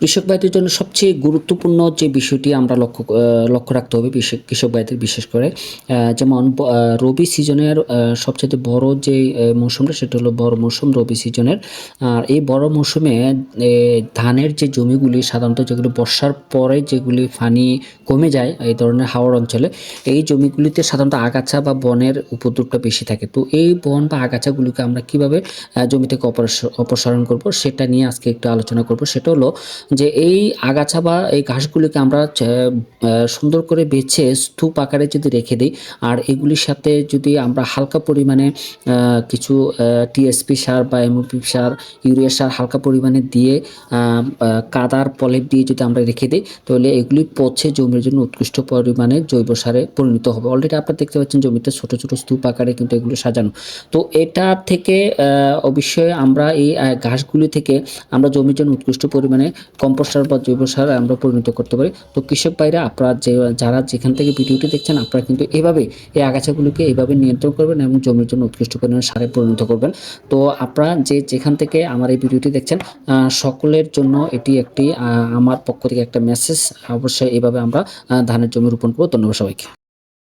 কৃষক ভাইদের জন্য সবচেয়ে গুরুত্বপূর্ণ যে বিষয়টি আমরা লক্ষ্য রাখতে হবে কৃষক ভাইদের বিশেষ করে যেমন রবি সিজনের সবচাইতে বড় যে মৌসুমটা সেটা হলো বড় মৌসুম রবি সিজনের। আর এই বড় মৌসুমে ধানের যে জমিগুলি সাধারণত যেগুলো বর্ষার পরে যেগুলি পানি কমে যায় এই ধরনের হাওড় অঞ্চলে, এই জমিগুলিতে সাধারণত আগাছা বা বনের উপদ্রবটা বেশি থাকে। তো এই বন বা আগাছাগুলিকে আমরা কিভাবে জমি থেকে অপসারণ করব সেটা নিয়ে আজকে একটু আলোচনা করব। সেটা হলো যে এই আগাছা বা এই ঘাসগুলিকে আমরা সুন্দর করে বেছে স্তূপ আকারে যদি রেখে দিই, আর এগুলির সাথে যদি আমরা হালকা পরিমাণে কিছু টিএসপি সার বা এমওপি সার, ইউরিয়া সার হালকা পরিমাণে দিয়ে কাদার প্রলেপ দিয়ে যদি আমরা রেখে দিই, তাহলে এগুলি পচে জমির জন্য উৎকৃষ্ট পরিমাণে জৈব সারে পরিণত হবে। অলরেডি আপনারা দেখতে পাচ্ছেন জমিতে ছোট ছোট স্তূপ আকারে কিন্তু এগুলো সাজানো। তো এটা থেকে অবশ্যই আমরা এই ঘাসগুলি থেকে আমরা জমির জন্য উৎকৃষ্ট পরিমাণে কম্পোস্ট সার বা জৈব সার আমরা পরিণত করতে পারি। তো কৃষক ভাইরা আপনারা যারা যেখান থেকে ভিডিওটি দেখছেন, আপনারা কিন্তু এভাবে এই আগাছাগুলোকে এইভাবে নিয়ন্ত্রণ করবেন এবং জমির জন্য উৎকৃষ্ট পরিমাণে সারে পরিণত করবেন। তো আপনারা যেখান থেকে আমার এই ভিডিওটি দেখছেন, সকলের জন্য এটি একটি আমার পক্ষ থেকে একটা মেসেজ। অবশ্যই এভাবে আমরা ধানের জমি রোপণ করব। ধন্যবাদ সবাইকে।